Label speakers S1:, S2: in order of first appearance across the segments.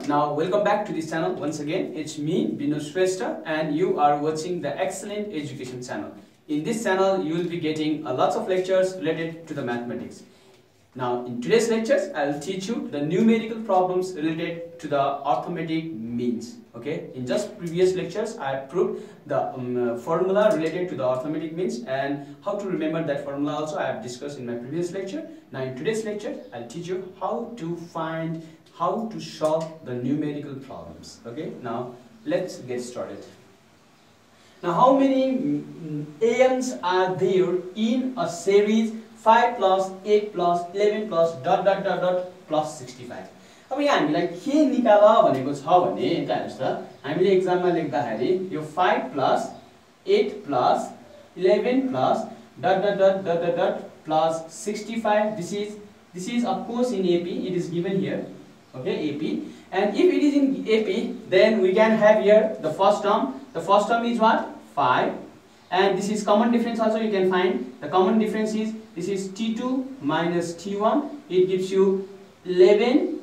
S1: Now welcome back to this channel once again. It's me Binu Shrestha and you are watching the Excellent Education channel. In this channel you will be getting a lot of lectures related to the mathematics. Now in today's lectures I will teach you the numerical problems related to the arithmetic means. Okay, in just previous lectures I have proved the formula related to the arithmetic means and how to remember that formula also I have discussed in my previous lecture. Now in today's lecture I will teach you how to solve the numerical problems. Okay, now let's get started. Now how many AMs are there in a series 5 plus 8 plus 11 plus ... plus 65? अब यहाँ हामीलाई के निकाल भनेको छ भने यता हेर्नुस् त हामीले एक्जाममा लेख्दाखेरि यो 5 plus 8 plus 11 plus ... plus 65. This is of course in AP, it is given here. Okay, AP, and if it is in AP then we can have here the first term. The first term is what? 5, and this is common difference also you can find. The common difference is this is T2 minus T1, it gives you 11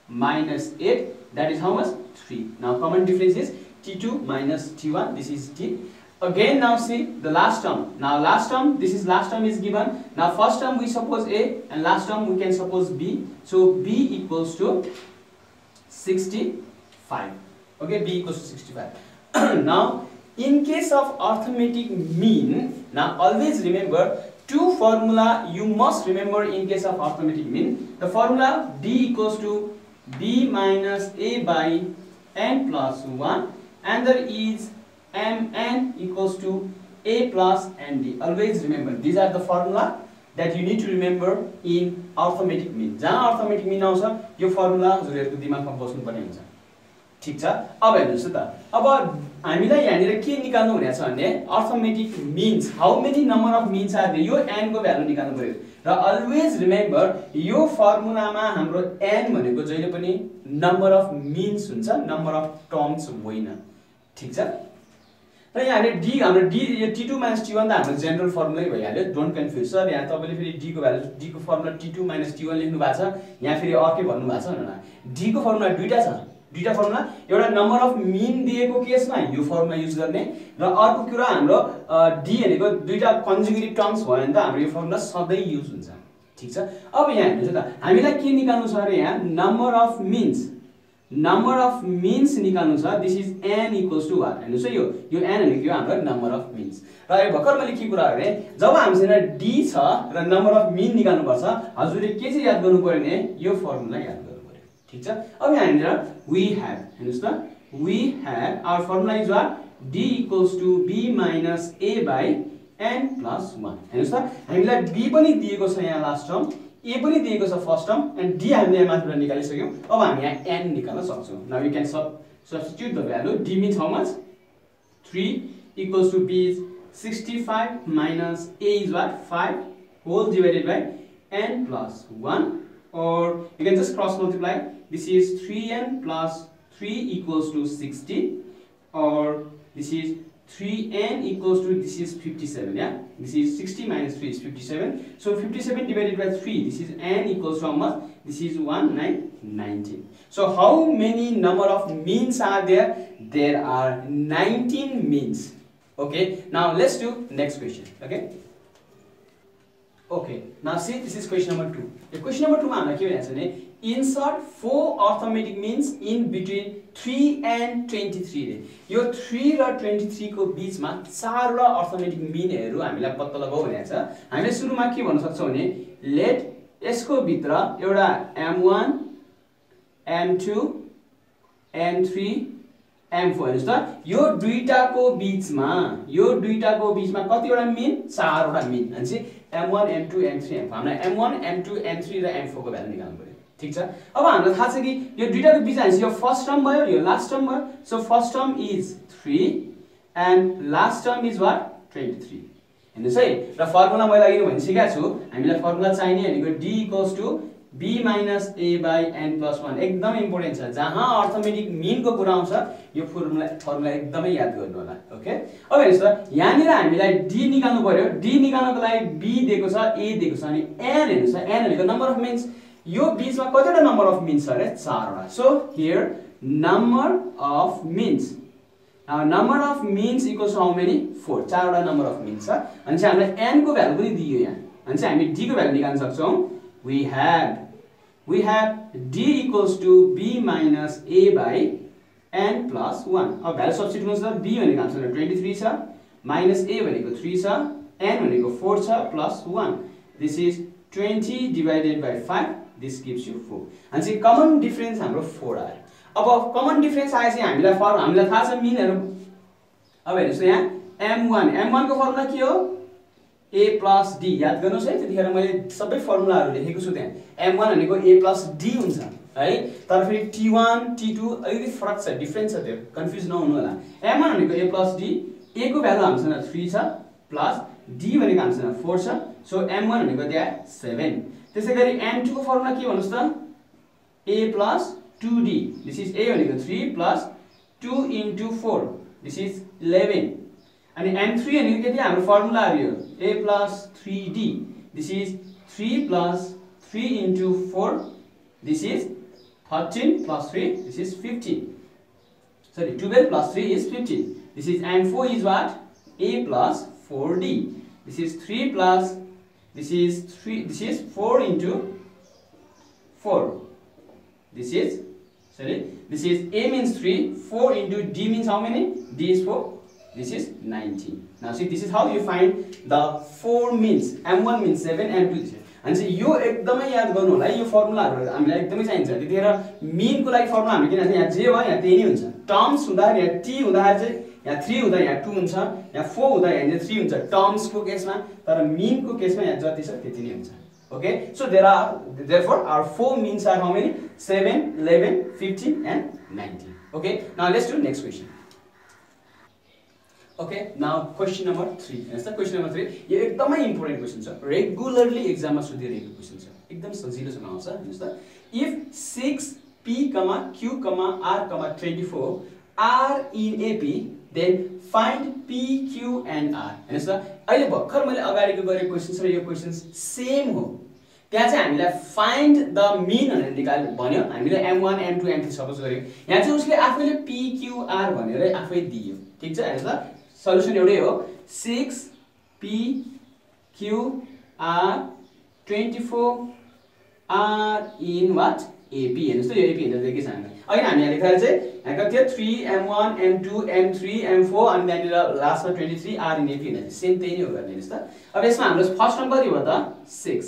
S1: minus 8, that is how much? 3. Now common difference is T2 minus T1, this is T. Again now see the last term. Now last term, this is last term is given. Now first term we suppose A and last term we can suppose B. So B equals to 65. Okay, B equals to 65. Now in case of arithmetic mean, now always remember two formula you must remember in case of arithmetic mean. The formula D equals to B minus A by n plus 1, and there is Mn equals to A plus Nd. Always remember these are the formula that you need to remember in arithmetic mean. जहाँ arithmetic mean आउँछ यो formula हजुरहरुको दिमागमा बस्नु पर्ने हुन्छ. ठीक छ? अब हेर्नुस् त. अब हामीलाई यहाँनिर के निकाल्नु हुनेछ भने arithmetic means, how many number of means are there, यो n को भ्यालु निकाल्नु पर्यो. र always remember यो फर्मुलामा हाम्रो n भनेको जहिले पनि number of means हुन्छ, number of terms होइन. ठीक छ? र यहाँ D हाम्रो D यो T2 minus T1 त हाम्रो जनरल फर्मुलै भइहाल्यो. डोन्ट कन्फ्युज सर, यहाँ तपाईले फेरि D को भ्यालु D को फर्मुला T2 minus T1 लेख्नु भएको छ, यहाँ फेरि अर्कै भन्नु भएको छ हैन. D को फर्मुला दुईटा छ. दुईटा फर्मुला, एउटा नम्बर अफ मिन दिएको केसमा यो फर्मुला युज गर्ने र अर्को कुरा हाम्रो D भनेको दुईटा कन्जुगेटिभ टर्म्स भयो भने त हाम्रो यो फर्मुला सधैं युज हुन्छ. ठीक छ? अब यहाँ हेर्नुस् त हामीलाई के निकाल्नु छ रे, यहाँ number of means. Number of means निकाल्नु छ. This is n equals to what? हेर्नुस् यो n भनेको हाम्रो नम्बर अफ मिन्स. र यो भर्खर मैले के कुरा गरे, जब हामीसँग d छ र नम्बर अफ मिन निकाल्नु पर्छ, हजुरले के चाहिँ याद गर्नु पर्यो भने यो फर्मुला याद गर्नु पर्यो. ठीक छ? अब यहाँ we have, हेर्नुस् त, we have our formula is what? d equals to b minus a by n plus 1. हेर्नुस् त हामीलाई b पनि दिएको छ यहाँ लास्ट टर्म, a पनि दिएको छ फर्स्ट टर्म, and d हामीले यहाँ माथिबाट निकालिसक्यौं. अब हामी यहाँ n निकाल्न सक्छौं. Now we can substitute the value. D means how much? 3 equals to b is 65 minus a is what? 5 whole divided by n plus 1, or you can just cross multiply. This is 3n plus 3 equals to 60, or this is 3n equals to, this is 57, yeah, this is 60 minus 3 is 57, so 57 divided by 3, this is n equals to how much? This is 19. So how many number of means are there? There are 19 means. Okay, now let's do next question. Okay, now see, this is question number 2. The question number 2 ma के भनेको छ भने insert 4 arithmetic means in between 3 and 23 रे. यो 3 र 23 को बीचमा चारवटा arithmetic meanहरु हामीलाई पत्ता लगाऊ भनेको छ. हामीले सुरुमा के भन्न सक्छौं भने let यसको भित्र एउटा m1 m2 m3 m4 हेर्नुस् त, यो दुईटाको बीचमा कतिवटा मिन? चारवटा मिन. अनि m1 m2 m3 m4 हामीलाई m1 m2 m3 र m4 को भ्यालु निकाल्नु पर्यो. ठीक छ? अब हामीलाई थाहा छ कि यो दुईटाको बीचमा यो फर्स्ट टर्म भयो, यो लास्ट टर्म भयो. So first term is 3 and last term is what? 23. हेर्नुस् है, र फर्मुला मैले अघि भनिसकेको छु, हामीलाई फर्मुला चाहिने भनेको d equals to b minus a by n plus 1. एकदम इम्पोर्टेन्ट छ. जहाँ अर्थमेटिक मीन को कुरा आउँछ यो फर्मुला एकदमै याद गर्नु होला. ओके, अब हेर्नुस् त यहाँनिर हामीलाई d निकाल्नु पर्यो. d निकाल्नको लागि b दिएको छ, a दिएको छ, अनि n हेर्नुस् त, n भनेको नम्बर अफ मिन्स. यो बीचमा कतिवटा नम्बर अफ मिन्स छ रे? 4 वटा. So here number of means. Now number of means equals to how many? 4. चारवटा number of means छ अनि चाहिँ हामीलाई n को भ्यालु पनि दियो यहाँ अनि चाहिँ हामी d को भ्यालु निकाल्न सक्छौं. We have d equals to b minus a by n plus 1. अब भ्यालु सब्स्टिट्युट गर्नुस् त b भनेको हामीसँग 23 छ minus a भनेको 3 छ n भनेको 4 छ plus 1. This is 20 divided by 5. This gives you 4. अनि चाहिँ कमन डिफरेन्स हाम्रो 4 आयो. अब कमन डिफरेन्स आएपछि हामीलाई थाहा छ मिनहरु. अब हेर्नुस् त यहाँ m1 को फर्मुला के हो? a plus d. याद गर्नुस् है त्यतिखेर मैले सबै फर्मुलाहरु लेखेको छु त्यहाँ. m1 भनेको a plus d हुन्छ है. तर फेरि t1 t2 अलिकति फरक छ, डिफरेन्स छ, त्यो कन्फ्युज नहुनु होला. m1 भनेको a plus d, a को भ्यालु हामीसँग 3 छ प्लस d भनेको हामीसँग 4 छ. सो m1 भनेको त्यहाँ 7. त्यसैगरी m2 को फर्मुला के भन्नुस् त? a plus 2d. This is a भनेको 3 plus 2 into 4. This is 11. अनि m3 भनेको के थियो हाम्रो फर्मुलाहरु यो a plus 3d. This is 3 plus 3 into 4. This is 13 plus 3. This is 15. Sorry, 12 plus 3 is 15. This is m4 is what? a plus 4d. This is 3 plus this is 4 into 4. This is a means 3, 4 into d means how many? d is 4. This is 19. Now see, this is how you find the 4 means. m1 means 7, m2 this is. And see, यो एकदमै याद गर्नु होला. यो फर्मुलाहरु हामीलाई एकदमै चाहिन्छ. त्यतिखेर मीन को लागि फर्मुला हामी किन यहाँ जे भयो यहाँ त्यही नै हुन्छ. टर्म्स हुँदा यहाँ t हुँदा चाहिँ यहाँ 3 हुँदा यहाँ 2 हुन्छ, यहाँ 4 हुँदा यहाँ 3 हुन्छ टर्म्स को केसमा. तर मीन को केसमा यहाँ जति छ त्यति नै हुन्छ. Okay, so therefore our 4 means are how many? 7, 11, 15 and 19. Okay, now let's do next question. Okay, now question number 3. Yes, question number 3. यो एकदमै इम्पोर्टेन्ट क्वेशन छ. रेगुलरली एक्जाममा सोधिरहेको क्वेशन छ. एकदम सजिलोसँग आउँछ. हेर्नुस् त. If 6 p, q, r, 24 are in AP, then find p, q and r. हेर्नुस् त. अहिले भर्खर मैले अगाडिको गरेको क्वेशन्स र यो क्वेशन्स सेम हो. त्यहाँ चाहिँ हामीलाई फाइन्ड द मीन भनेर निकाल्नु भन्यो. हामीले m1 m2 m3 सपोज गर्यो. यहाँ चाहिँ उसले आफैले p, q, r भनेर आफै दियो. ठीक छ. हेर्नुस् त. सल्युसन एउटै हो. 6 p, q, r, 24 are in what? AP. हेर्नुस् त. यो AP हेर्दा के छ हामीलाई. अहिले हामी यहाँ लेखेर चाहिँ यहाँ कति थियो? 3 m1 m2 m3 m4 अनि त्यहाँनिर लास्टमा 23 r in AP हैन. सेम त्यही नै हो गर्ने. हेर्नुस् त. अब यसमा हाम्रो फर्स्ट टर्म कति भयो त? 6.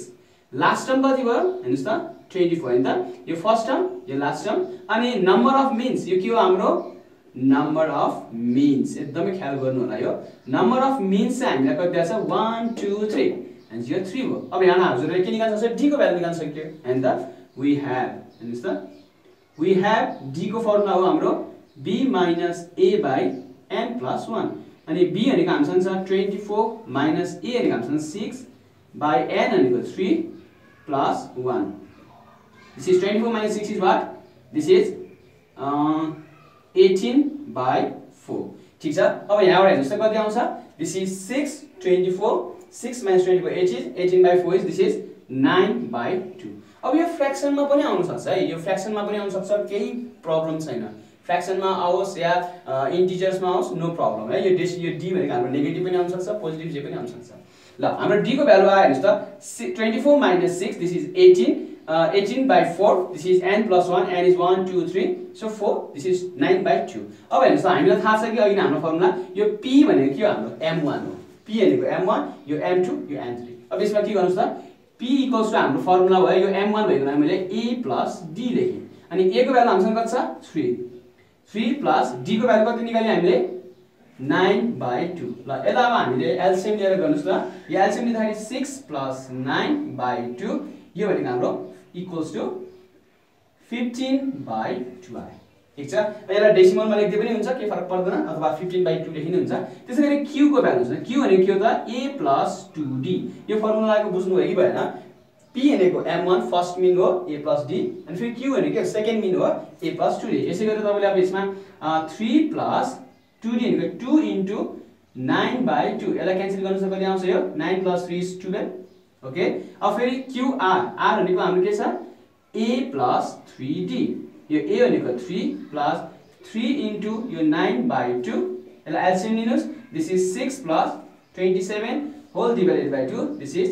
S1: लास्ट टर्म कति भयो? हेर्नुस् त. 24 हैन त. यो फर्स्ट टर्म, यो लास्ट टर्म अनि नम्बर अफ मीन्स. यो के हो हाम्रो? Number of means. एकदमै ख्याल गर्नु होला यो. नम्बर अफ मीन्स चाहिँ हामीलाई कति आछ? 1 2 3 अनि यो 3 भयो. अब यहाँ हजुरले के निकाल्न सक्छ? d को भ्यालु निकाल्न सक्यो. हैन त. we have, हेर्नुस् त. we have d को फर्मुला हो हाम्रो b minus a by n plus 1. अनि b भनेको हामीसँग छ 24 minus a भनेको हामीसँग 6 by n भनेको 3 plus 1. This is 24 minus 6 is what? This is 18 by 4. ठीक छ. अब यहाँबाट हेर्नुस् त कति आउँछ? This is 6 24 6 minus 24 18 by 4 is this is 9 by 2. अब यो फ्र्याक्सनमा पनि आउन सक्छ है. यो फ्र्याक्सनमा पनि आउन सक्छ. केही प्रब्लम छैन. फ्र्याक्सनमा आओस् या इन्टिजर्समा आओस् नो प्रब्लम है. यो d भनेको हाम्रो नेगेटिभ पनि आउन सक्छ, पोजिटिभ जे पनि आउन सक्छ. ल हाम्रो d को भ्यालु आयो हेर्नुस् त. 24 minus 6 this is 18 18 by 4 this is n plus 1 n is 1 2 3 so 4 this is 9 by 2. अब हेर्नुस् त हामीलाई थाहा छ कि अहिले हाम्रो फर्मुला यो p भनेको के हो? हाम्रो m1 हो. p भनेको m1 यो m2 यो m3. अब यसमा के गर्नुस् त? p इक्वल्स टु हाम्रो फर्मुला भयो यो m1 भएको हामीले a plus d लेखे. अनि a को भ्यालु हामीसँग कति छ? 3 plus d को भ्यालु कति निकाल्यो हामीले? 9 by 2. ल यसलाई अब हामीले एलसीएम लिएर गर्नुस् त. यो एलसीएम लिँदाखेरि 6 plus 9 by 2 यो भनेको हाम्रो इक्वल्स टु 15 by 2 आयो. ठीक छ. यसलाई डेसिमलमा लेख्दै पनि हुन्छ, के फरक पर्दैन, अथवा 15 by 2 लेखिनु हुन्छ. त्यसैगरी q को भ्यालु छ. q भनेको के हो त? a plus 2d. यो फर्मुलाको बुझ्नु भयो कि भएन? p भनेको m1 फर्स्ट मिन हो a plus d अनि फेरि q भनेको सेकेन्ड मिन हो a plus 2d. यसैगरी तपाईले अब यसमा 3 plus 2d भनेको 2 into 9 by 2 यसलाई क्यान्सल गर्न सक्छ. कति आउँछ यो? 9 plus 3 is 12. ओके. अब फेरि qr r भनेको हाम्रो के छ? a plus 3d यो a भनेको 3 प्लस 3 इन्टु यो 9/2 यसलाई एलसीएम लिनुस् this is 6 plus 27 whole divided by 2 this is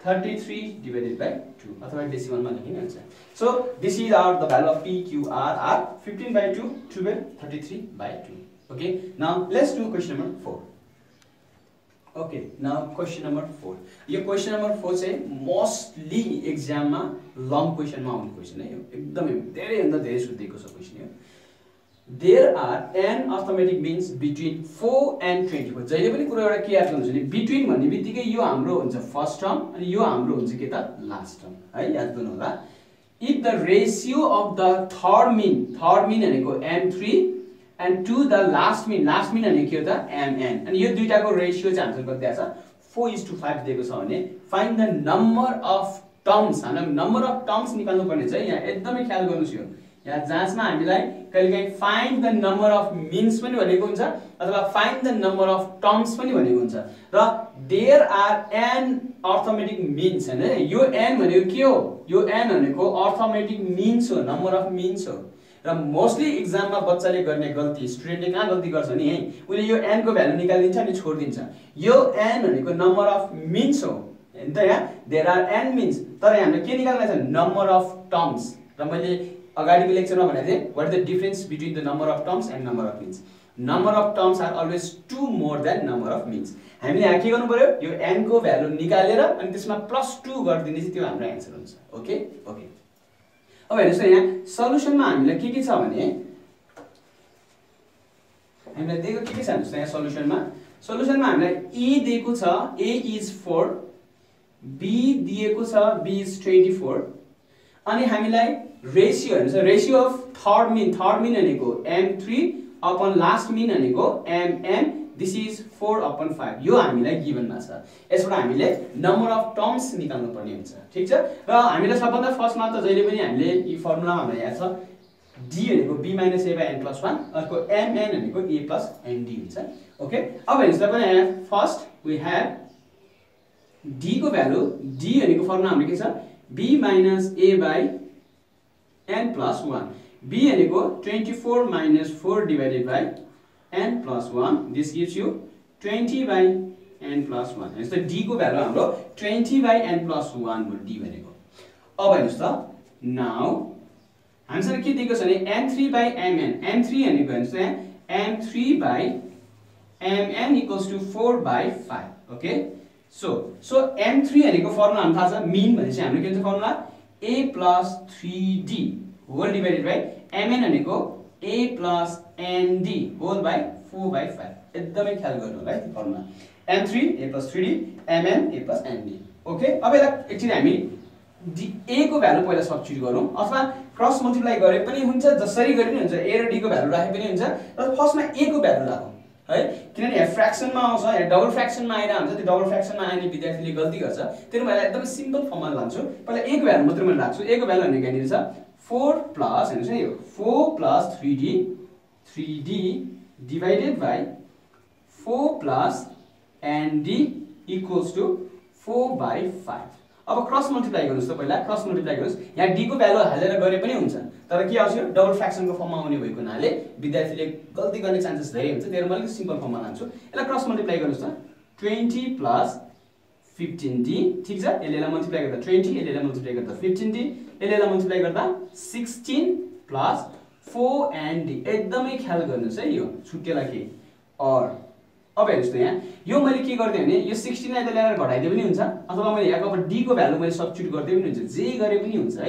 S1: 33 divided by 2 अथवा डेसिमलमा लेखिने हुन्छ so this is our the value of p q r are 15/2 12 33/2 okay now let's do question number 4 okay now question number 4 यो question number 4 चाहिँ mostly एक्जाममा long क्वेशनमा आउने question है यो एकदमै धेरै भन्दा धेरै सोधिएको छ क्वेशन यो there are n arithmetic means between 4 and 24 जहिले पनि कुरा एउटा के याद गर्नुस् भने between भन्ने बित्तिकै यो हाम्रो हुन्छ फर्स्ट टर्म अनि यो हाम्रो हुन्छ के त लास्ट टर्म है याद गर्नु होला if the ratio of the third mean भनेको m3 and to the last mean भनेको के हो त mn अनि यो दुईटाको रेशियो चाहिँ हामीसँग कति आछ 4:5 दिएको छ भने find the number of terms हामी नम्बर अफ टर्म्स निकाल्नु पर्ने छ यहाँ एकदमै ख्याल गर्नुस् यो यहाँ जाँचमा हामीलाई कहिलेकाहीँ find the number of means पनि भनेको हुन्छ अथवा find the number of terms पनि भनेको हुन्छ र there are an arithmetic means हैन यो एन भनेको के हो यो एन भनेको अर्थमेटिक मिन्स हो नम्बर अफ मिन्स हो र मोस्टली एक्जाममा बच्चाले गर्ने गल्ती स्टुडेन्टले कहाँ गल्ती गर्छ नि है उले यो एन को भ्यालु निकालिदिन्छ अनि छोड्दिन्छ यो एन भनेको नम्बर अफ मिन्स हो हैन त यहाँ देयर आर एन मिन्स तर हामीले के निकाल्नु छ नम्बर अफ टर्म्स र मैले अगाडिको लेक्चरमा भनेको थिएँ what is the difference between the number of terms and number of means number of terms are always 2 more than number of means हामीले यहाँ के गर्नु पर्यो यो n को भ्यालु निकालेर अनि त्यसमा +2 गरिदिने चाहिँ त्यो हाम्रो आन्सर हुन्छ ओके ओके अब हेर्नुस् त यहाँ सल्युसनमा हामीलाई के छ भने हामीलाई दिएको के छ हेर्नुस् त यहाँ सल्युसनमा हामीलाई e दिएको छ a is 4 b दिएको छ b is 24 अनि हामीलाई रेशियो हेर्नुस् रेशियो अफ थर्ड मिन भनेको m3 अपन लास्ट मिन भनेको mn दिस इज 4/5 यो हामीलाई गिभनमा छ यसबाट हामीले नम्बर अफ टर्म्स निकाल्नु पर्ने हुन्छ ठीक छ र हामीलाई सबभन्दा फर्स्टमा त जहिले पनि हामीले यो फर्मुलामा हामीलाई याद छ d भनेको b - a / n + 1 अर्को mn भनेको a + nd हुन्छ ओके अब हेर्नुस् त पनि यहाँ फर्स्ट वी हैव d को भ्यालु d भनेको फर्मुला हाम्रो के छ b - a / n + 1 b भनेको 24 - 4 divided by n + 1 this gives you 20/n + 1 हेर्नुस् त d को भ्यालु हाम्रो 20/n + 1 हो d भनेको अब हेर्नुस् त नाउ हामीसँग के दिएको छ भने m3/mn m3 भनेको हेर्नुस् त m3/mn = 4/5 ओके सो m3 भनेको फर्मुला हामी थाहा छ मिन भनेपछि हाम्रो के हुन्छ formula a + 3d whole divided by mn भनेको a + nd होल बाइ 4/5 एकदमै ख्याल गर्नु होला है त्यो formula m3 a + 3d mn a + nd okay अब यसलाई एकचोटी हामी a को भ्यालु पहिला सब्स्टिट्युट गरौँ अथवा क्रस मल्टिप्लाई गरे पनि हुन्छ जसरी गरे पनि हुन्छ a र d को भ्यालु राखे पनि हुन्छ र फर्स्टमा a को भ्यालु राखौँ है किनभने यहाँ फ्र्याक्सनमा आउँछ यहाँ डबल फ्र्याक्सनमा आएर हुन्छ त्यो डबल फ्र्याक्सनमा आउने विद्यार्थीले गल्ती गर्छ त्यसले मैले एकदमै सिम्पल फर्ममा लान्छु पहिला a को भ्यालु मात्र मैले राख्छु a को भ्यालु भनेको यहाँनिर छ 4 प्लस हेर्नुस् है यो 4 + 3d डिवाइडेड बाइ 4 + nd = 4/5 अब क्रस मल्टिप्लाई गर्नुस् त पहिला क्रस मल्टिप्लाई गर्नुस् यहाँ d को भ्यालु हालेर गरे पनि हुन्छ तर के आउँछ डबल फ्र्याक्सनको फर्ममा आउने भएको हुनाले विद्यार्थीले गल्ती गर्ने चान्सेस धेरै हुन्छ त्यसैले मैले सिम्पल फर्ममा लान्छु यसलाई क्रस मल्टिप्लाई गर्नुस् त 20 + 15d ठीक छ यसलाई मल्टिप्लाई गर्दा 20 यसलाई मल्टिप्लाई गर्दा 15d यसलाई मल्टिप्लाई गर्दा 16 + 4nd एकदमै ख्याल गर्नुस् है यो छुट्टेला के और अब हेर्नुस् त यहाँ यो मैले के गर्दै भने यो 16 लाई त ल्याएर घटाइदिए पनि हुन्छ अथवा मैले यहाँको अब d को भ्यालु मैले सब्स्टिट्युट गर्दै पनि हुन्छ जे गरे पनि हुन्छ है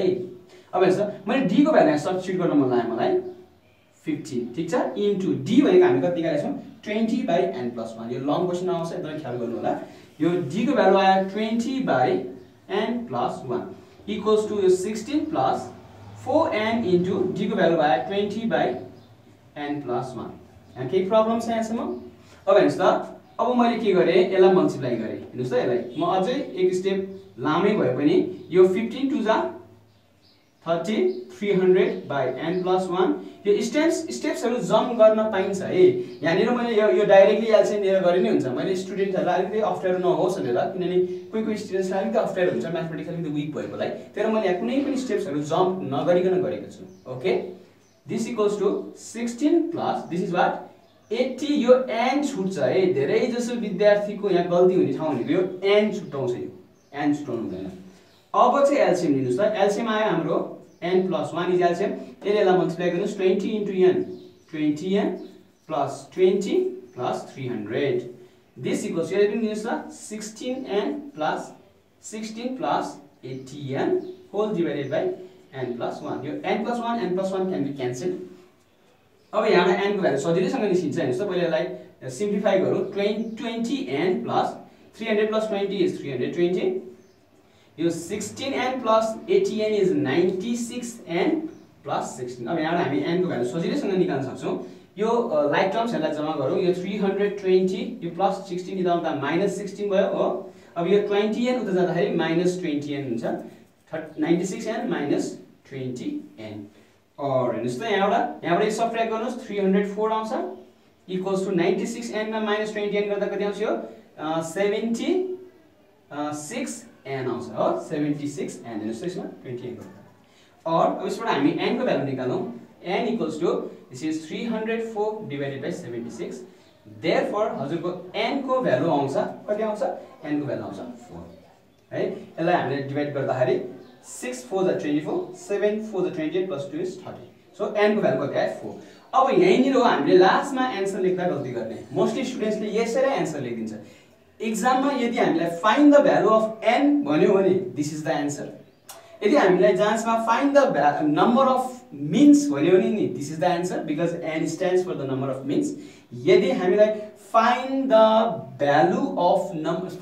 S1: अब हेर्नुस् त मैले d को भ्यालु यहाँ सब्स्टिट्युट गर्न मन लाग्यो मलाई 15 ठीक छ इन्टु d भनेको हामी कति निकालेछौँ 20/n + 1 यो लङ क्वेशन आउँछ एकदमै ख्याल गर्नु होला यो d को भ्यालु आयो 20/n + 1 इक्वल्स टु यो 16 + 4n इन्टु d को भ्यालु आयो 20/n + 1 यहाँ केही प्रब्लम छ यहाँसम्म अब हेर्नुस् त अब मैले के गरे यसलाई मल्टिप्लाई गरे हेर्नुस् त यसलाई म अझै एक स्टेप लामै भए पनि यो 15 टु जा 30 300/n + 1 यो स्टेप्सहरु जम्प गर्न पाइन्छ है यहाँनिर मैले यो डाइरेक्टली एलसीएम लिएर गरे नि हुन्छ मैले स्टुडेन्टहरुलाई अलिकति अप्ठ्यारो नहोस् भनेर किनभने कोही स्टुडेन्ट्सलाई अलिकति अप्ठ्यारो हुन्छ म्याथमेटिकली विक भएकोलाई त्यसैले मैले यहाँ कुनै पनि स्टेप्सहरु जम्प नगरिकन गरेको छु okay this equals to 16 plus this is what 80 यो n छुट्छ है धेरै जसो विद्यार्थीको यहाँ गल्ती हुने ठाउँ भनेको यो n छुटाउँछ यो n छुटाउनु हुँदैन अब चाहिँ एलसीएम लिनुस् त एलसीएम आयो हाम्रो n plus 1 is एलसीएम यसलाई मल्टिप्लाई गर्नुस् 20 into n 20n plus 20 plus 300 this equals to यसले पनि लिनुस् त 16n plus 16 plus 80n whole divided by n plus 1 यो n plus 1 can be cancelled अब यहाँ n को भ्यालु सजिलैसँग निस्किन्छ हेर्नुस् त पहिला यसलाई सिम्प्लिफाई गरौँ 20n plus 300 plus 20 is 320 यो 16n plus 80n is 96n plus 16 अब यहाँ हामी n को भ्यालु सजिलैसँग निकाल्न सक्छौं यो लाइक टर्म्सहरुलाई जम्मा गरौँ यो 320 यो प्लस 16 इदा आउँदा माइनस 16 भयो हो अब यो 20n उता जाँदाखेरि माइनस 20n हुन्छ 96n minus 20n और हेर्नुस् त यहाँबाट सबट्र्याक्ट गर्नुस् 304 आउँछ इक्वल्स टु 96n मा माइनस 20n गर्दा कति आउँछ यो 76n आउँछ हो 76n हेर्नुस् त यसमा 20n गर्दा और अब यसबाट हामी n को value निकालौं n equals to this is 304 divided by 76 therefore हजुरको n को भ्यालु आउँछ कति आउँछ n को भ्यालु आउँछ 4 है यसलाई हामीले डिवाइड गर्दाखेरि 6 4 the 24 7 4 the 28 plus 2 is 30 so n को भ्यालु कति आयो 4 अब यहीँनिर हो हामीले लास्टमा आन्सर लेख्दा गल्ती गर्ने मोस्टली स्टुडेन्ट्सले यसरी आन्सर लेखिदिन्छ एक्जाममा यदि हामीलाई find the value of n भन्यो भने दिस इज द आन्सर यदि हामीलाई जाँचमा find the number of means भन्यो भने नि this is the answer because n stands for the number of means यदि हामीलाई find the value of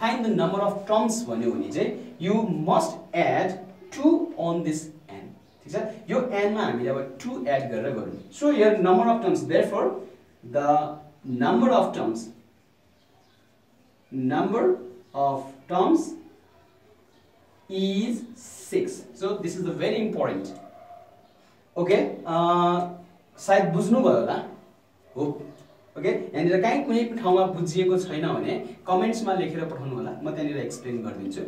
S1: find the number of terms भन्यो भने चाहिँ you must add 2 on this n ठीक छ यो n मा हामीले अब 2 एड गरेर गरौँ so here number of terms therefore the number of terms is 6 so this is the very important okay सायद बुझ्नु भयो होला हो ओके यहाँनिर काहीँ कुनै ठाउँमा बुझिएको छैन भने कमेन्ट्समा लेखेर पठाउनु होला म त्यहाँनिर एक्सप्लेन गरिदिन्छु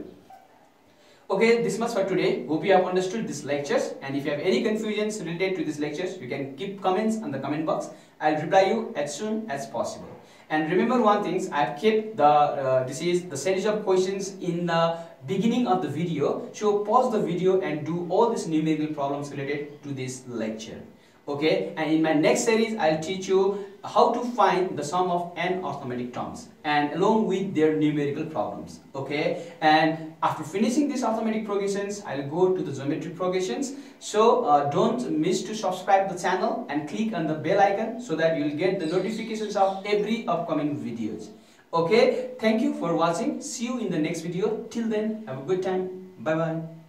S1: Okay, this much for today. Hope you have understood this lectures and if you have any confusions related to these lectures, you can keep comments on the comment box. I'll reply you as soon as possible. And remember one thing, I've kept the this is the series of questions in the beginning of the video. So pause the video and do all these numerical problems related to this lecture. Okay, and in my next series I'll teach you how to find the sum of n arithmetic terms and along with their numerical problems. Okay, and after finishing these arithmetic progressions I'll go to the geometry progressions. So don't miss to subscribe the channel and click on the bell icon so that you'll get the notifications of every upcoming videos. Okay, thank you for watching. See you in the next video. Till then, have a good time. Bye bye.